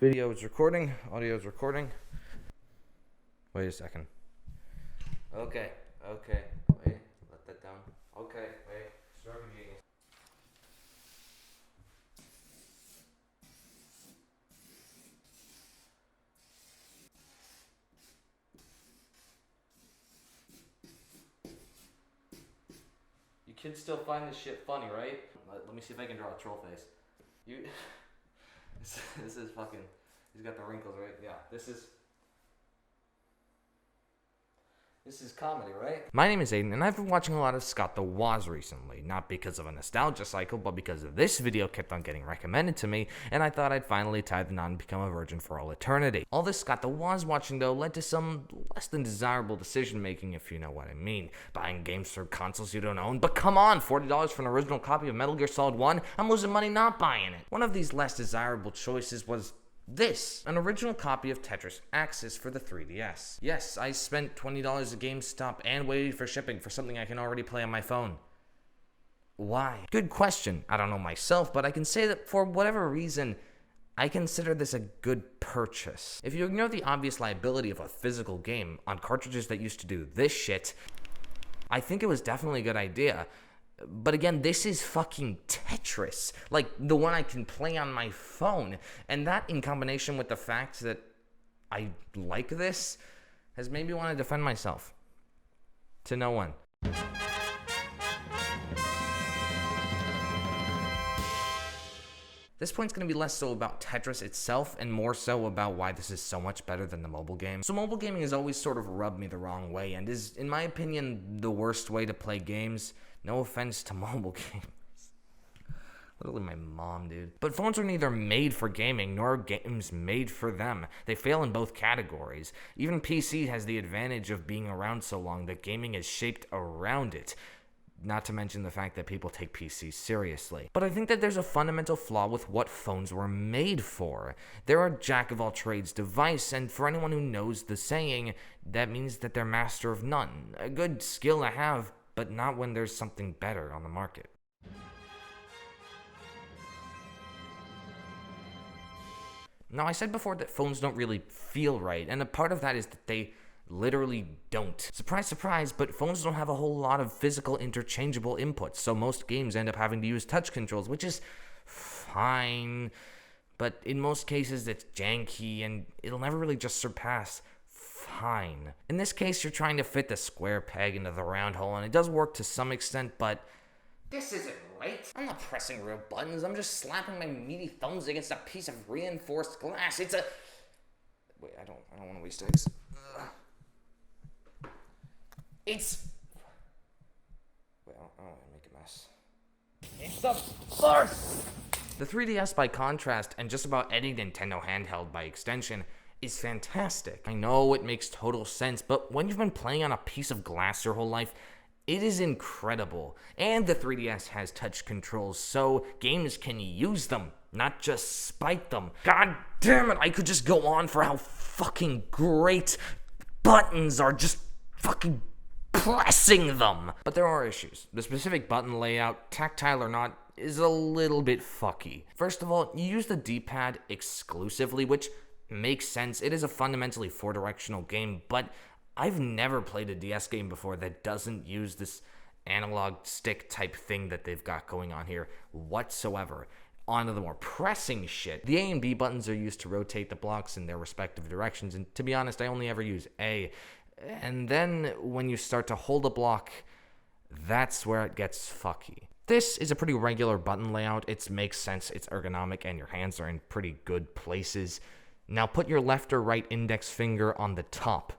Video is recording, audio is recording. Wait a second. Okay, wait, let that down. Okay, wait, start reading. You kids still find this shit funny, right? Let me see if I can draw a troll face. You... This is fucking... He's got the wrinkles, right? Yeah, this is comedy, right? My name is Aiden, and I've been watching a lot of Scott the Woz recently. Not because of a nostalgia cycle, but because this video kept on getting recommended to me, and I thought I'd finally tie the knot and become a virgin for all eternity. All this Scott the Woz watching, though, led to some less than desirable decision-making, if you know what I mean. Buying games for consoles you don't own, but come on, $40 for an original copy of Metal Gear Solid 1? I'm losing money not buying it. One of these less desirable choices was this, an original copy of Tetris Axis for the 3DS. Yes, I spent $20 at GameStop and waited for shipping for something I can already play on my phone. Why? Good question. I don't know myself, but I can say that for whatever reason, I consider this a good purchase. If you ignore the obvious liability of a physical game on cartridges that used to do this shit, I think it was definitely a good idea. But again, this is fucking Tetris, like the one I can play on my phone, and that in combination with the fact that I like this has made me want to defend myself to no one. This point's going to be less so about Tetris itself and more so about why this is so much better than the mobile game. So mobile gaming has always sort of rubbed me the wrong way and is, in my opinion, the worst way to play games. No offense to mobile gamers. Literally my mom, dude. But phones are neither made for gaming nor games made for them. They fail in both categories. Even PC has the advantage of being around so long that gaming is shaped around it. Not to mention the fact that people take PCs seriously. But I think that there's a fundamental flaw with what phones were made for. They're a jack-of-all-trades device, and for anyone who knows the saying, that means that they're master of none. A good skill to have, but not when there's something better on the market. Now, I said before that phones don't really feel right, and a part of that is that they literally don't. Surprise, surprise, but phones don't have a whole lot of physical interchangeable inputs, so most games end up having to use touch controls, which is fine, but in most cases it's janky, and it'll never really just surpass fine. In this case, you're trying to fit the square peg into the round hole, and it does work to some extent, but this isn't right. I'm not pressing real buttons, I'm just slapping my meaty thumbs against a piece of reinforced glass. It's a... Wait, I don't want to waste eggs. It's... Wait, I don't want to make a mess. It's a farce! The 3DS, by contrast, and just about any Nintendo handheld by extension, is fantastic. I know it makes total sense, but when you've been playing on a piece of glass your whole life, it is incredible. And the 3DS has touch controls, so games can use them, not just spite them. God damn it, I could just go on for how fucking great buttons are, just fucking pressing them. But there are issues. The specific button layout, tactile or not, is a little bit fucky. First of all, you use the D-pad exclusively, which makes sense. It is a fundamentally four-directional game, but I've never played a DS game before that doesn't use this analog stick type thing that they've got going on here whatsoever. On to the more pressing shit, the A and B buttons are used to rotate the blocks in their respective directions, and to be honest, I only ever use A. And then when you start to hold a block, that's where it gets fucky. This is a pretty regular button layout. It makes sense, it's ergonomic, and your hands are in pretty good places. Now put your left or right index finger on the top.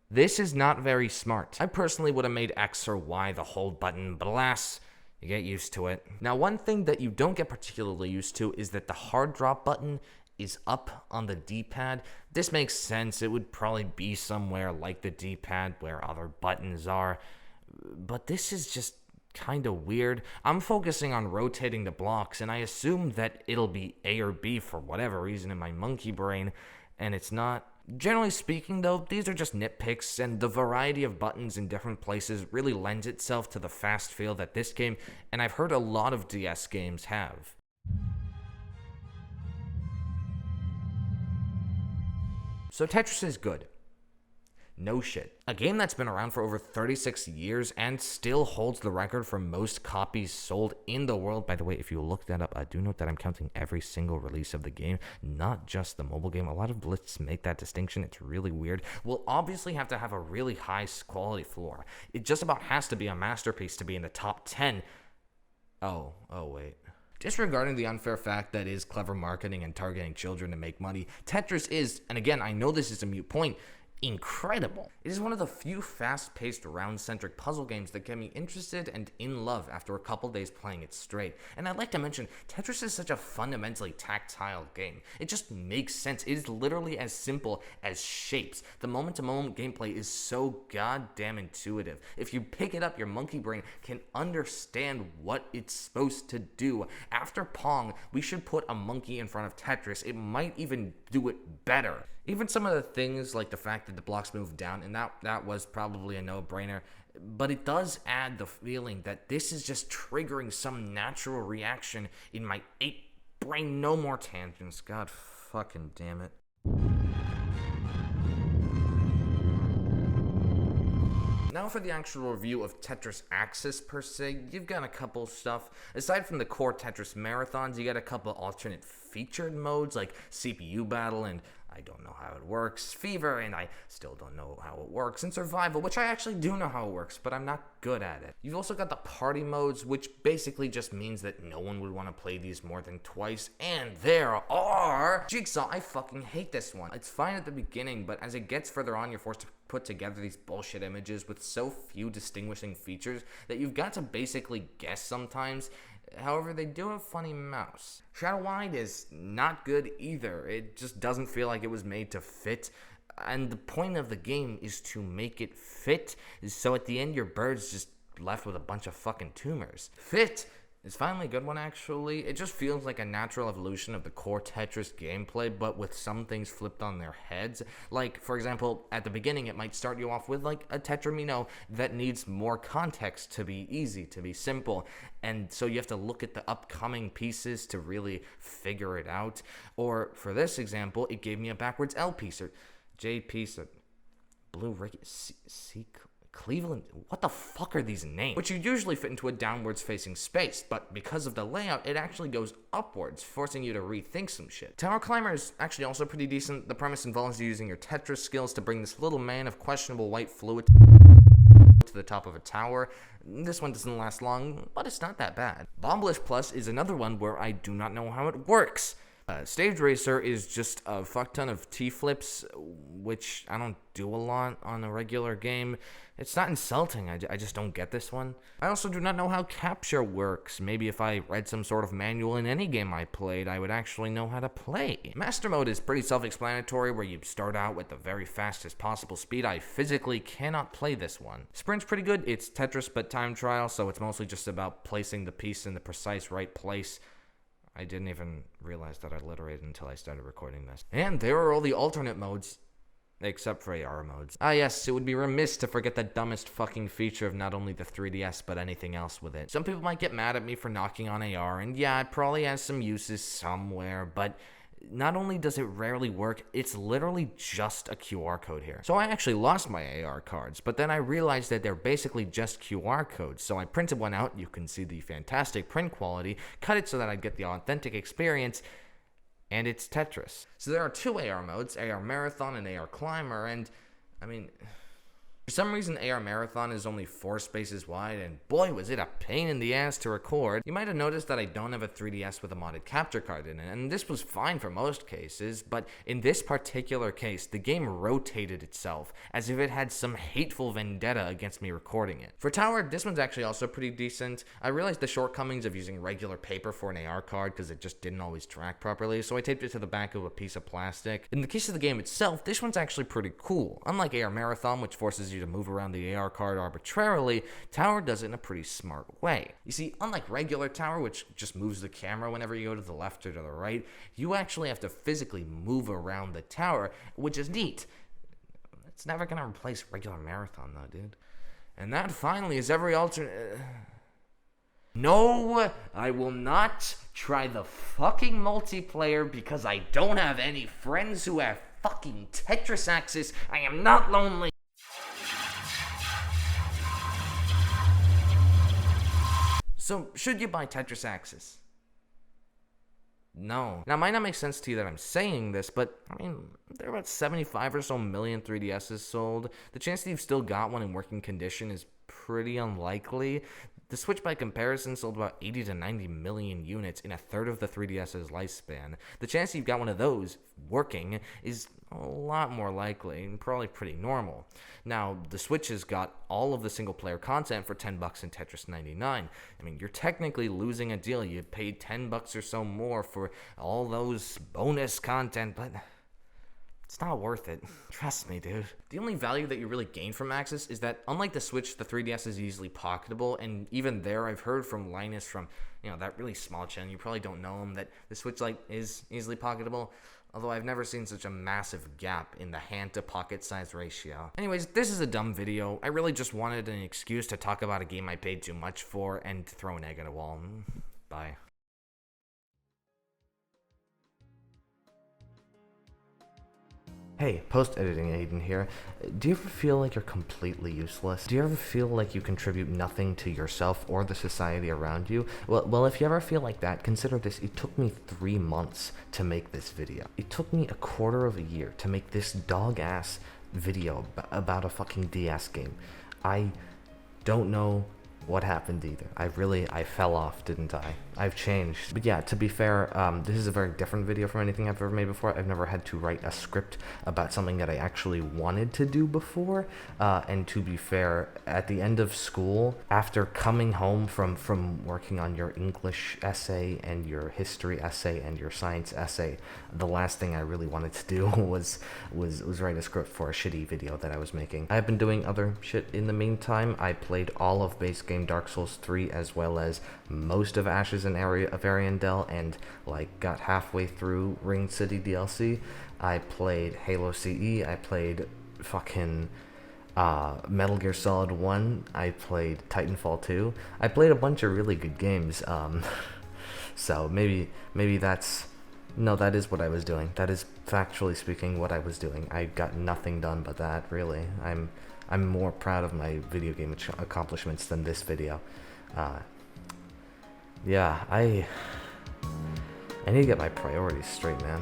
This is not very smart. I personally would have made X or Y the hold button, but alas, you get used to it. Now, one thing that you don't get particularly used to is that the hard drop button is up on the D-pad. This makes sense. It would probably be somewhere like the D-pad where other buttons are, but this is just kind of weird. I'm focusing on rotating the blocks, and I assume that it'll be A or B for whatever reason in my monkey brain, and it's not. Generally speaking, though, these are just nitpicks, and the variety of buttons in different places really lends itself to the fast feel that this game, and I've heard a lot of DS games, have. So Tetris is good. No shit. A game that's been around for over 36 years and still holds the record for most copies sold in the world. By the way, if you look that up, I do note that I'm counting every single release of the game, not just the mobile game. A lot of lists make that distinction. It's really weird. We'll obviously have to have a really high quality floor. It just about has to be a masterpiece to be in the top 10. Oh, wait. Disregarding the unfair fact that is clever marketing and targeting children to make money, Tetris is, and again, I know this is a moot point, incredible. It is one of the few fast-paced, round-centric puzzle games that get me interested and in love after a couple days playing it straight. And I'd like to mention, Tetris is such a fundamentally tactile game. It just makes sense. It is literally as simple as shapes. The moment-to-moment gameplay is so goddamn intuitive. If you pick it up, your monkey brain can understand what it's supposed to do. After Pong, we should put a monkey in front of Tetris. It might even do it better. Even some of the things like the fact that the blocks move down, and that was probably a no-brainer, but it does add the feeling that this is just triggering some natural reaction in my ape brain. No more tangents. God fucking damn it. Now for the actual review of Tetris Axis per se, you've got a couple stuff. Aside from the core Tetris marathons, you got a couple alternate featured modes like CPU battle and I don't know how it works, Fever, and I still don't know how it works, and Survival, which I actually do know how it works, but I'm not good at it. You've also got the party modes, which basically just means that no one would want to play these more than twice, and there are... Jigsaw, I fucking hate this one. It's fine at the beginning, but as it gets further on, you're forced to put together these bullshit images with so few distinguishing features that you've got to basically guess sometimes. However, they do have funny mouse. Shadow Wide is not good either. It just doesn't feel like it was made to fit. And the point of the game is to make it fit. So at the end, your bird's just left with a bunch of fucking tumors. Fit is finally a good one, actually. It just feels like a natural evolution of the core Tetris gameplay, but with some things flipped on their heads. Like, for example, at the beginning, it might start you off with, like, a Tetramino that needs more context to be easy, to be simple. And so you have to look at the upcoming pieces to really figure it out. Or, for this example, it gave me a backwards L piece, or J piece, or blue, C, Cleveland, what the fuck are these names? Which you usually fit into a downwards facing space, but because of the layout, it actually goes upwards, forcing you to rethink some shit. Tower Climber is actually also pretty decent. The premise involves you using your Tetris skills to bring this little man of questionable white fluid to the top of a tower. This one doesn't last long, but it's not that bad. Bomblish Plus is another one where I do not know how it works. Stage Racer is just a fuck ton of T-flips, which I don't do a lot on a regular game. It's not insulting, I just don't get this one. I also do not know how capture works. Maybe if I read some sort of manual in any game I played, I would actually know how to play. Master Mode is pretty self-explanatory, where you start out with the very fastest possible speed. I physically cannot play this one. Sprint's pretty good. It's Tetris but time trial, so it's mostly just about placing the piece in the precise right place. I didn't even realize that I alliterated until I started recording this. And there are all the alternate modes, except for AR modes. Ah yes, it would be remiss to forget the dumbest fucking feature of not only the 3DS, but anything else with it. Some people might get mad at me for knocking on AR, and yeah, it probably has some uses somewhere, but not only does it rarely work, it's literally just a QR code here. So I actually lost my AR cards, but then I realized that they're basically just QR codes. So I printed one out, you can see the fantastic print quality, cut it so that I'd get the authentic experience, and it's Tetris. So there are two AR modes, AR Marathon and AR Climber, and I mean, for some reason AR Marathon is only 4 spaces wide, and boy was it a pain in the ass to record. You might have noticed that I don't have a 3DS with a modded capture card in it, and this was fine for most cases, but in this particular case, the game rotated itself as if it had some hateful vendetta against me recording it. For Tower, this one's actually also pretty decent. I realized the shortcomings of using regular paper for an AR card because it just didn't always track properly, so I taped it to the back of a piece of plastic. In the case of the game itself, this one's actually pretty cool. Unlike AR Marathon, which forces you to move around the AR card arbitrarily, Tower does it in a pretty smart way. You see, unlike regular Tower, which just moves the camera whenever you go to the left or to the right, you actually have to physically move around the tower, which is neat. It's never gonna replace regular Marathon though, dude. And that finally is every alternate... No, I will not try the fucking multiplayer because I don't have any friends who have fucking Tetris Axis. I am not lonely. So, should you buy Tetris Axis? No. Now, it might not make sense to you that I'm saying this, but, I mean, there are about 75 or so million 3DSs sold. The chance that you've still got one in working condition is pretty unlikely. The Switch, by comparison, sold about 80 to 90 million units in a third of the 3DS's lifespan. The chance that you've got one of those working is a lot more likely and probably pretty normal. Now, the Switch has got all of the single-player content for $10 in Tetris 99. I mean, you're technically losing a deal. You paid $10 or so more for all those bonus content, but it's not worth it. Trust me, dude. The only value that you really gain from Axis is that, unlike the Switch, the 3DS is easily pocketable, and even there, I've heard from Linus from, that really small channel, you probably don't know him, that the Switch Lite is easily pocketable, although I've never seen such a massive gap in the hand-to-pocket size ratio. Anyways, this is a dumb video. I really just wanted an excuse to talk about a game I paid too much for and to throw an egg at a wall. Bye. Hey, post-editing Aiden here. Do you ever feel like you're completely useless? Do you ever feel like you contribute nothing to yourself or the society around you? Well, if you ever feel like that, consider this. It took me 3 months to make this video. It took me a quarter of a year to make this dog-ass video about a fucking DS game. I don't know what happened either. I fell off, didn't I? I've changed. But yeah, to be fair, this is a very different video from anything I've ever made before. I've never had to write a script about something that I actually wanted to do before. And to be fair, at the end of school, after coming home from working on your English essay and your history essay and your science essay, the last thing I really wanted to do was write a script for a shitty video that I was making. I've been doing other shit in the meantime. I played all of base game Dark Souls 3 as well as most of Ashes and Ariandel, and got halfway through Ring City DLC. I played Halo CE. I played fucking Metal Gear Solid 1. I played Titanfall 2. I played a bunch of really good games. So maybe that's... No, that is what I was doing. That is, factually speaking, what I was doing. I got nothing done but that, really. I'm more proud of my video game accomplishments than this video. Yeah, I need to get my priorities straight, man.